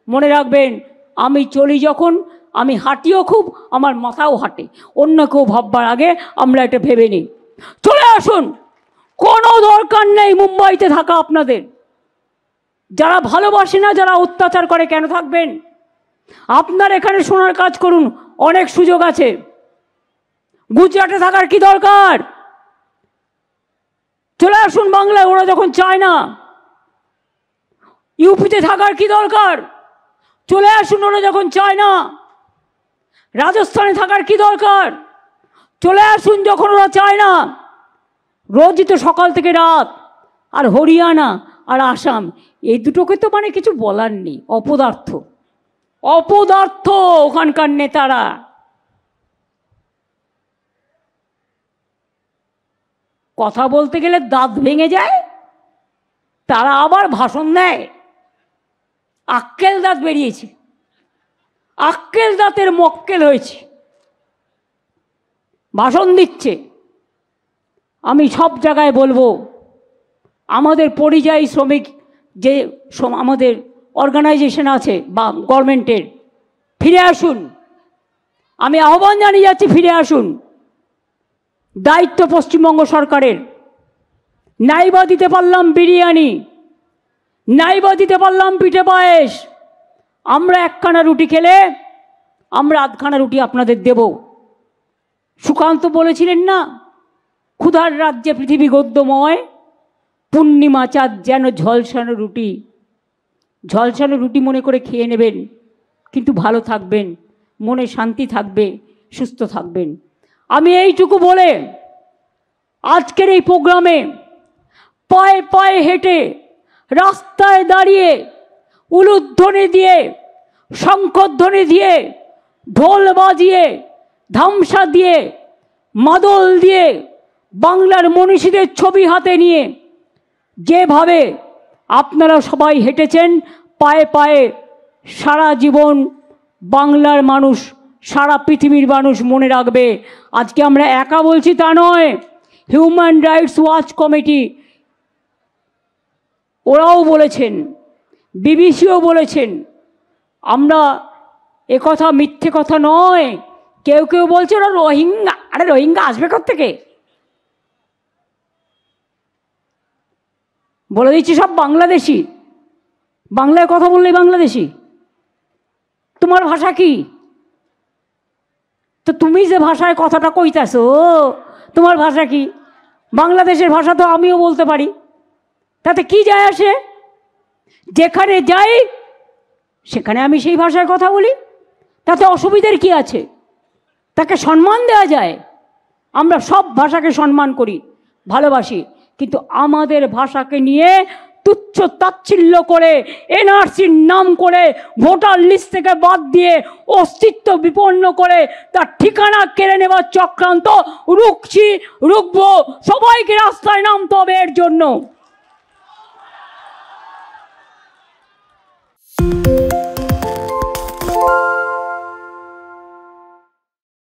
মনে রাখবেন, আমি চলি যখন, আমি হাঁটিও খুব, আমার মাথাও হাঁটে। অন্য কেউ ভাববার আগে আমরা এটা ভেবে নিই। চলে আসুন, কোনো দরকার নেই মুম্বাইতে থাকা আপনাদের। যারা ভালোবাসে না, যারা অত্যাচার করে, কেন থাকবেন? আপনার এখানে শোনার কাজ করুন, অনেক সুযোগ আছে। গুজরাটে থাকার কি দরকার? চলে আসুন বাংলায়, ওরা যখন চায় না। ইউপিতে থাকার কি দরকার? চলে আসুন, ওরা যখন চায় না। রাজস্থানে থাকার কি দরকার? চলে আসুন যখন ওরা চায় না। রোজই তো সকাল থেকে রাত। আর হরিয়ানা আর আসাম, এই দুটোকে তো মানে কিছু বলার নেই, অপদার্থ, অপদার্থ ওখানকার নেতারা। কথা বলতে গেলে দাঁত ভেঙে যায়, তারা আবার ভাষণ দেয়। আক্কেল দাঁত বেরিয়েছে, আক্কেল দাঁতের মক্কেল হয়েছে, ভাষণ দিচ্ছে। আমি সব জায়গায় বলবো, আমাদের পরিযায়ী শ্রমিক যে আমাদের অর্গানাইজেশন আছে বা গভর্নমেন্টের, ফিরে আসুন। আমি আহ্বান জানিয়ে যাচ্ছি, ফিরে আসুন। দায়িত্ব পশ্চিমবঙ্গ সরকারের। নাইবা দিতে পারলাম বিরিয়ানি, নাইবা দিতে পারলাম পিঠে পায়েস, আমরা একখানা রুটি খেলে আমরা আধখানা রুটি আপনাদের দেব। সুকান্ত বলেছিলেন না, ক্ষুধার রাজ্যে পৃথিবী গদ্যময়, পূর্ণিমা চাঁদ যেন ঝলসানো রুটি। ঝলসানো রুটি মনে করে খেয়ে নেবেন, কিন্তু ভালো থাকবেন, মনে শান্তি থাকবে, সুস্থ থাকবেন। আমি এইটুকু বলে আজকের এই প্রোগ্রামে পায়ে পায়ে হেঁটে, রাস্তায় দাঁড়িয়ে, উলুধ্বনি দিয়ে, শঙ্খধ্বনি দিয়ে, ঢোল বাজিয়ে, ধামসা দিয়ে, মাদল দিয়ে, বাংলার মনীষীদের ছবি হাতে নিয়ে যেভাবে আপনারা সবাই হেঁটেছেন পায়ে পায়ে, সারা জীবন বাংলার মানুষ, সারা পৃথিবীর মানুষ মনে রাখবে। আজকে আমরা একা বলছি তা নয়, হিউম্যান রাইটস ওয়াচ কমিটি ওরাও বলেছেন, বিবিসিও বলেছেন। আমরা একথা মিথ্যে কথা নয়। কেউ কেউ বলছে ওরা রোহিঙ্গা। আরে রোহিঙ্গা আসবে কোত্থেকে? বলে দিচ্ছি সব বাংলাদেশি। বাংলায় কথা বললেই বাংলাদেশি। তোমার ভাষা কি? তো তুমি যে ভাষায় কথাটা কইতাছো, তোমার ভাষা কি? বাংলাদেশের ভাষা তো আমিও বলতে পারি, তাতে কি যায় আসে? যেখানে যাই সেখানে আমি সেই ভাষায় কথা বলি, তাতে অসুবিধার কি আছে? তাকে সম্মান দেওয়া যায়। আমরা সব ভাষাকে সম্মান করি, ভালোবাসি, কিন্তু আমাদের ভাষাকে নিয়ে তুচ্ছ তাচ্ছিল্য করে, এনআরসির নাম করে ভোটার লিস্ট থেকে বাদ দিয়ে অস্তিত্ব বিপন্ন করে তার ঠিকানা কেড়ে নেবার চক্রান্ত রুখছি, রুখবো। সবাইকে রাস্তায় নামতে হবে এর জন্য।